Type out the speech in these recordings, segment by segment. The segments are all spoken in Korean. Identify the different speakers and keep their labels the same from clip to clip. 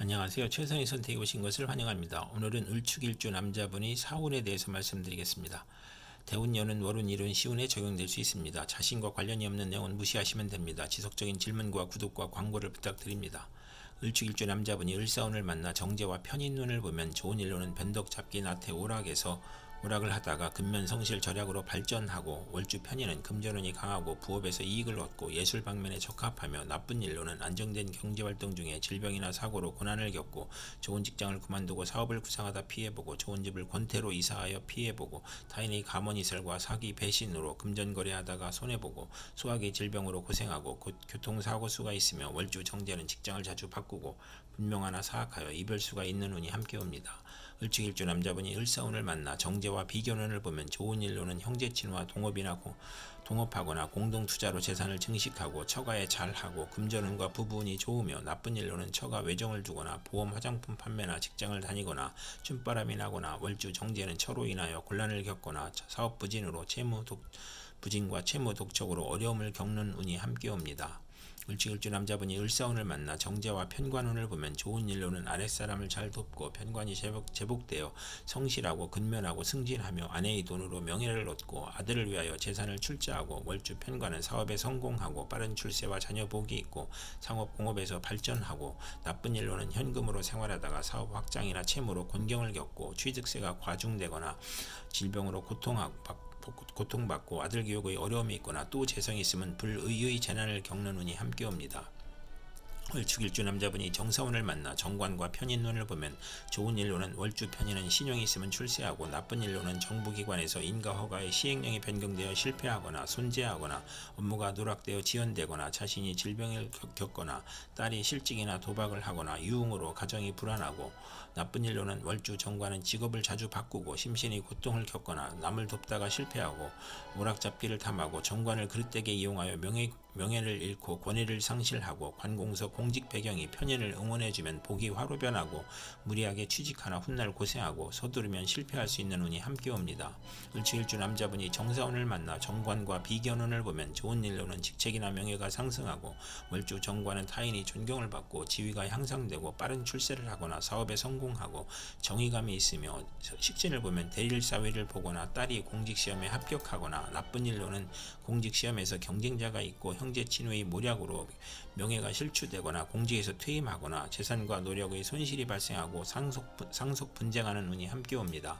Speaker 1: 안녕하세요. 최선의 선택에 오신 것을 환영합니다. 오늘은 을축일주 남자분이 사운에 대해서 말씀드리겠습니다. 대운년은 월운, 일운, 시운에 적용될 수 있습니다. 자신과 관련이 없는 내용은 무시하시면 됩니다. 지속적인 질문과 구독과 광고를 부탁드립니다. 을축일주 남자분이 을사운을 만나 정제와 편인운을 보면 좋은 일로는 변덕 잡기 나태 오락에서 오락을 하다가 근면성실 절약으로 발전하고, 월주 편인은 금전운이 강하고 부업에서 이익을 얻고 예술 방면에 적합하며, 나쁜 일로는 안정된 경제활동 중에 질병이나 사고로 고난을 겪고 좋은 직장을 그만두고 사업을 구상하다 피해보고 좋은 집을 권태로 이사하여 피해보고 타인의 가문이설과 사기 배신으로 금전거래하다가 손해보고 소화기 질병으로 고생하고 교통사고수가 있으며, 월주 정제는 직장을 자주 바꾸고 분명하나 사악하여 이별수가 있는 운이 함께 옵니다. 을축일주 남자분이 을사운을 만나 정제와 비견운을 보면 좋은 일로는 형제친과 동업하거나 공동투자로 재산을 증식하고 처가에 잘하고, 금전운과 부부운이 좋으며, 나쁜 일로는 처가 외정을 두거나 보험 화장품 판매나 직장을 다니거나 춤바람이 나거나, 월주 정제는 처로 인하여 곤란을 겪거나 사업 부진으로 부진과 채무 독촉으로 어려움을 겪는 운이 함께 옵니다. 을축일주 남자분이 을사운을 만나 정제와 편관운을 보면 좋은 일로는 아랫사람을 잘 돕고 편관이 제복되어 성실하고 근면하고 승진하며, 아내의 돈으로 명예를 얻고 아들을 위하여 재산을 출자하고, 월주 편관은 사업에 성공하고 빠른 출세와 자녀 복이 있고 상업공업에서 발전하고, 나쁜 일로는 현금으로 생활하다가 사업 확장이나 채무로 곤경을 겪고 취득세가 과중되거나 질병으로 고통받고 아들 교육의 어려움이 있거나 또 재성이 있으면 불의의 재난을 겪는 운이 함께 옵니다. 을축일주 남자분이 정사운을 만나 정관과 편인운을 보면 좋은 일로는 월주 편인은 신용이 있으면 출세하고, 나쁜 일로는 정부기관에서 인가 허가의 시행령이 변경되어 실패하거나 손재하거나 업무가 누락되어 지연되거나 자신이 질병을 겪거나 딸이 실직이나 도박을 하거나 유흥으로 가정이 불안하고, 나쁜 일로는 월주 정관은 직업을 자주 바꾸고 심신의 고통을 겪거나 남을 돕다가 실패하고 오락잡기를 탐하고 정관을 그릇되게 이용하여 명예를 잃고 권위를 상실하고, 관공서 공직 배경이 편인을 응원해주면 복이 화로 변하고 무리하게 취직하나 훗날 고생하고 서두르면 실패할 수 있는 운이 함께 옵니다. 을축일주 남자분이 정사운을 만나 정관과 비견운을 보면 좋은 일로는 직책이나 명예가 상승하고, 월주 정관은 타인이 존경을 받고 지위가 향상되고 빠른 출세를 하거나 사업에 성공하고 정의감이 있으며, 식신을 보면 대릴사위를 보거나 딸이 공직시험에 합격하거나, 나쁜 일로는 공직시험에서 경쟁자가 있고 형제 친구의 모략으로 명예가 실추되거나 공직에서 퇴임하거나 재산과 노력의 손실이 발생하고 상속 분쟁하는 운이 함께 옵니다.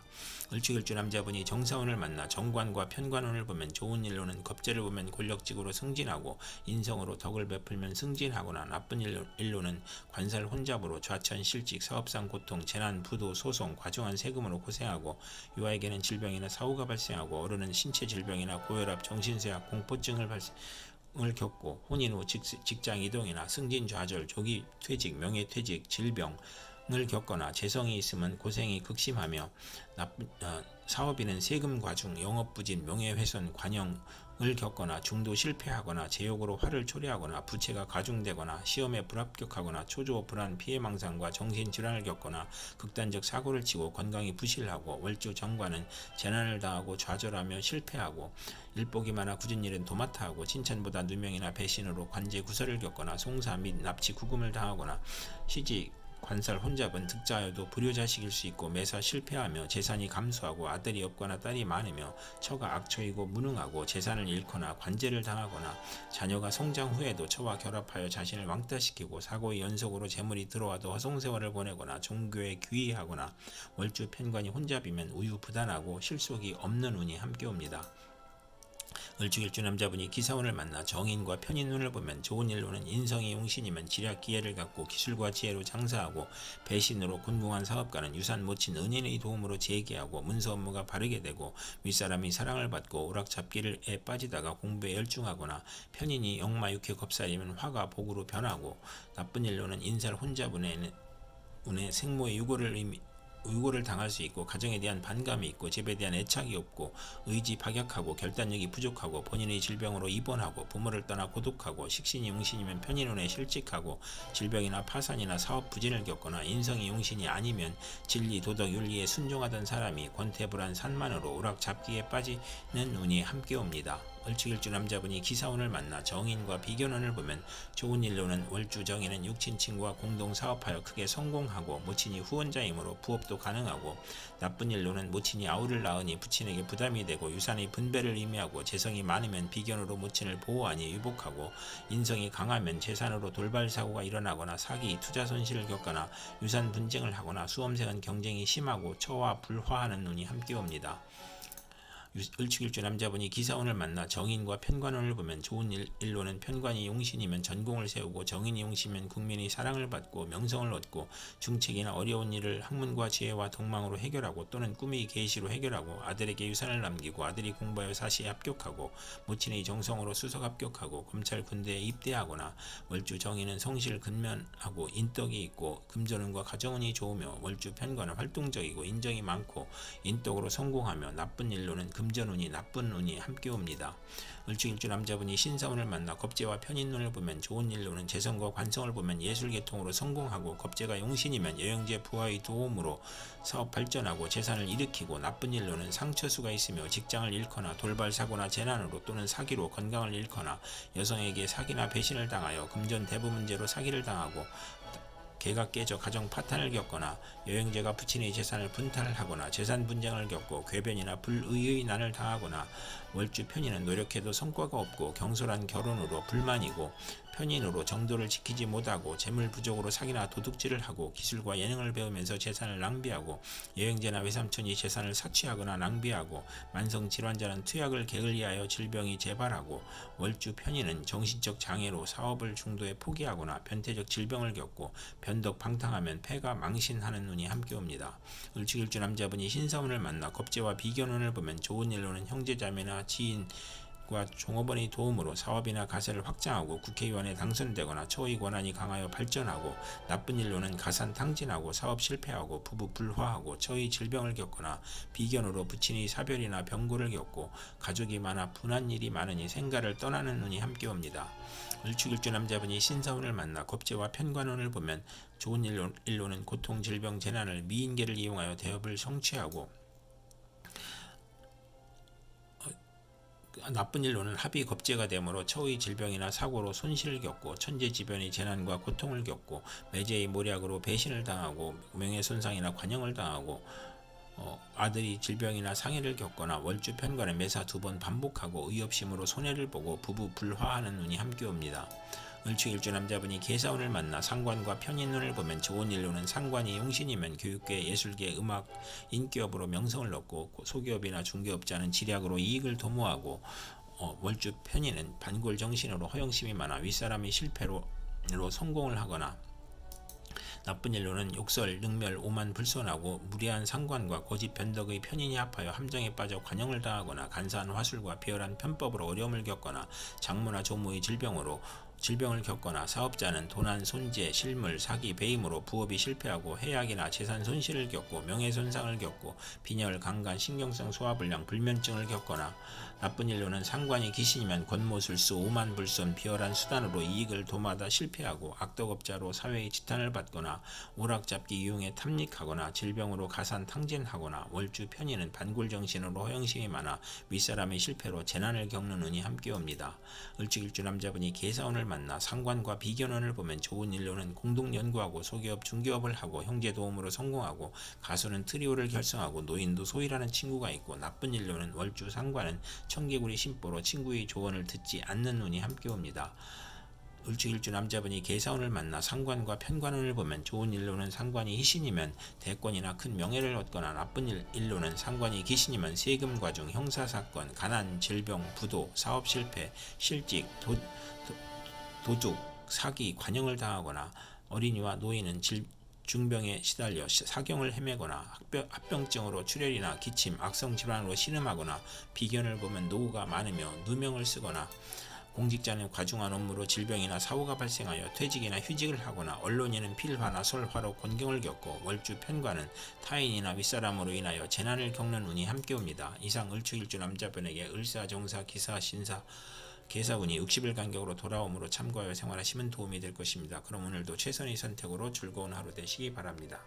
Speaker 1: 을축일주 남자분이 정사운을 만나 정관과 편관운을 보면 좋은 일로는 겁재를 보면 권력직으로 승진하고 인성으로 덕을 베풀면 승진하거나, 나쁜 일로는 관살 혼잡으로 좌천 실직 사업상 고통 재난 부도 소송 과중한 세금으로 고생하고, 유아에게는 질병이나 사후가 발생하고, 어른은 신체 질병이나 고혈압 정신쇠약 공포증을 겪고, 혼인 후 직장 이동이나 승진 좌절 조기 퇴직 명예퇴직 질병을 겪거나 재성이 있으면 고생이 극심하며, 사업인은 세금 과중 영업부진 명예훼손 관영을 겪거나 중도 실패하거나 제욕으로 화를 초래하거나 부채가 가중되거나 시험에 불합격하거나 초조 불안 피해망상과 정신질환을 겪거나 극단적 사고를 치고 건강이 부실하고, 월주 정관은 재난을 당하고 좌절하며 실패하고, 일복이 많아 굳은 일은 도맡아 하고 칭찬보다 누명이나 배신으로 관제 구설을 겪거나 송사 및 납치 구금을 당하거나, 시직 관살 혼잡은 득자여도 불효자식일 수 있고 매사 실패하며 재산이 감소하고 아들이 없거나 딸이 많으며 처가 악처이고 무능하고 재산을 잃거나 관제를 당하거나, 자녀가 성장 후에도 처와 결합하여 자신을 왕따시키고 사고의 연속으로 재물이 들어와도 허송세월을 보내거나 종교에 귀의하거나, 월주 편관이 혼잡이면 우유부단하고 실속이 없는 운이 함께 옵니다. 을축일주 남자분이 기사운을 만나 정인과 편인운을 보면 좋은 일로는 인성이 용신이면 지략 기회를 갖고 기술과 지혜로 장사하고, 배신으로 곤궁한 사업가는 유산 모친 은인의 도움으로 재기하고 문서 업무가 바르게 되고, 윗사람이 사랑을 받고 오락잡기에 빠지다가 공부에 열중하거나, 편인이 역마육회 겁살이면 화가 복으로 변하고, 나쁜 일로는 인살 혼잡운의 생모의 유고를 당할 수 있고 가정에 대한 반감이 있고 집에 대한 애착이 없고 의지 박약하고 결단력이 부족하고 본인의 질병으로 입원하고 부모를 떠나 고독하고, 식신이 용신이면 편인운에 실직하고 질병이나 파산이나 사업 부진을 겪거나, 인성이 용신이 아니면 진리 도덕 윤리에 순종하던 사람이 권태불안 산만으로 오락잡기에 빠지는 운이 함께 옵니다. 을축일주 남자분이 기사운을 만나 정인과 비견운을 보면 좋은 일로는 월주 정인은 육친 친구와 공동 사업하여 크게 성공하고 모친이 후원자이므로 부업도 가능하고, 나쁜 일로는 모친이 아우를 낳으니 부친에게 부담이 되고 유산의 분배를 의미하고, 재성이 많으면 비견으로 모친을 보호하니 유복하고, 인성이 강하면 재산으로 돌발 사고가 일어나거나 사기, 투자 손실을 겪거나 유산 분쟁을 하거나, 수험생은 경쟁이 심하고 처와 불화하는 운이 함께 옵니다. 을축일주 남자분이 기사운을 만나 정인과 편관운을 보면 좋은 일로는 편관이 용신이면 전공을 세우고, 정인이 용신이면 국민의 사랑을 받고 명성을 얻고, 중책이나 어려운 일을 학문과 지혜와 동망으로 해결하고 또는 꿈의 계시로 해결하고, 아들에게 유산을 남기고 아들이 공부하여 사시에 합격하고 모친의 정성으로 수석 합격하고 검찰 군대에 입대하거나, 월주 정인은 성실 근면하고 인덕이 있고 금전운과 가정운이 좋으며, 월주 편관은 활동적이고 인정이 많고 인덕으로 성공하며, 나쁜 일로는 금전운이 나쁜 운이 함께 옵니다. 을축일주 남자분이 신사운을 만나 겁재와 편인운을 보면 좋은 일로는 재성과 관성을 보면 예술계통으로 성공하고, 겁재가 용신이면 여행제 부하의 도움으로 사업 발전하고 재산을 일으키고, 나쁜 일로는 상처수가 있으며 직장을 잃거나 돌발 사고나 재난으로 또는 사기로 건강을 잃거나, 여성에게 사기나 배신을 당하여 금전 대부 문제로 사기를 당하고, 개가 깨져 가정 파탄을 겪거나, 여행제가 부친의 재산을 분탈하거나 재산 분쟁을 겪고 궤변이나 불의의 난을 당하거나, 월주 편인은 노력해도 성과가 없고 경솔한 결혼으로 불만이고, 편인으로 정도를 지키지 못하고 재물 부족으로 사기나 도둑질을 하고, 기술과 예능을 배우면서 재산을 낭비하고, 여행제나 외삼촌이 재산을 사취하거나 낭비하고, 만성 질환자는 투약을 게을리하여 질병이 재발하고, 월주 편인은 정신적 장애로 사업을 중도에 포기하거나 변태적 질병을 겪고, 변덕 방탕하면 폐가 망신하는 운이 함께 옵니다. 을축일주 남자분이 신사운을 만나 겁재와 비견운을 보면 좋은 일로는 형제자매나 지인과 종업원의 도움으로 사업이나 가세를 확장하고 국회의원에 당선되거나 처의 권한이 강하여 발전하고, 나쁜 일로는 가산 탕진하고 사업 실패하고 부부 불화하고 처의 질병을 겪거나, 비견으로 부친의 사별이나 병고를 겪고 가족이 많아 분한 일이 많으니 생가를 떠나는 운이 함께 옵니다. 을축일주 남자분이 신사운을 만나 겁재와 편관운을 보면 좋은 일로는 고통, 질병, 재난을 미인계를 이용하여 대업을 성취하고, 나쁜 일로는 합이 겁재가 되므로 처의 질병이나 사고로 손실을 겪고, 천재지변의 재난과 고통을 겪고, 매제의 모략으로 배신을 당하고 명예손상이나 관영을 당하고, 아들이 질병이나 상해를 겪거나, 월주 편관은 매사 2번 반복하고 의협심으로 손해를 보고 부부 불화하는 운이 함께 옵니다. 을축일주 남자분이 계사운을 만나 상관과 편인운을 보면 좋은 일로는 상관이 용신이면 교육계, 예술계, 음악, 인기업으로 명성을 얻고, 소기업이나 중개업자는 지략으로 이익을 도모하고, 월주 편인은 반골정신으로 허영심이 많아 윗사람이 실패로 성공을 하거나, 나쁜 일로는 욕설, 능멸, 오만 불손하고, 무리한 상관과 고집 변덕의 편인이 합하여 함정에 빠져 관영을 당하거나, 간사한 화술과 비열한 편법으로 어려움을 겪거나, 장모나 조모의 질병을 겪거나, 사업자는 도난, 손재, 실물, 사기, 배임으로 부업이 실패하고 해약이나 재산 손실을 겪고 명예손상을 겪고, 빈혈, 강간, 신경성 소화불량, 불면증을 겪거나, 나쁜 일로는 상관이 귀신이면 권모술수, 오만불손, 비열한 수단으로 이익을 도마다 실패하고, 악덕업자로 사회의 지탄을 받거나, 오락잡기 이용에 탐닉하거나, 질병으로 가산 탕진하거나, 월주 편인은 반골정신으로 허영심이 많아 윗사람의 실패로 재난을 겪는 운이 함께 옵니다. 을축일주 남자분이 계사운을 만나 상관과 비견운을 보면 좋은 일로는 공동 연구하고 소기업, 중개업을 하고 형제 도움으로 성공하고, 가수는 트리오를 결성하고 노인도 소희라는 친구가 있고, 나쁜 일로는 월주 상관은 청개구리 심보로 친구의 조언을 듣지 않는 운이 함께 옵니다. 을축일주 남자분이 계사운을 만나 상관과 편관운을 보면 좋은 일로는 상관이 희신이면 대권이나 큰 명예를 얻거나, 나쁜 일로는 상관이 귀신이면 세금 과중, 형사사건, 가난, 질병, 부도, 사업 실패, 실직, 도둑, 사기, 관영을 당하거나, 어린이와 노인은 중병에 시달려 사경을 헤매거나, 합병증으로 출혈이나 기침, 악성 질환으로 신음하거나, 비견을 보면 노후가 많으며 누명을 쓰거나, 공직자는 과중한 업무로 질병이나 사고가 발생하여 퇴직이나 휴직을 하거나, 언론인은 필화나 설화로 곤경을 겪고, 월주 편관은 타인이나 윗사람으로 인하여 재난을 겪는 운이 함께 옵니다. 이상 을축일주 남자분에게 을사정사 기사 신사 계사운이 60일 간격으로 돌아옴으로 참고하여 생활하시면 도움이 될 것입니다. 그럼 오늘도 최선의 선택으로 즐거운 하루 되시기 바랍니다.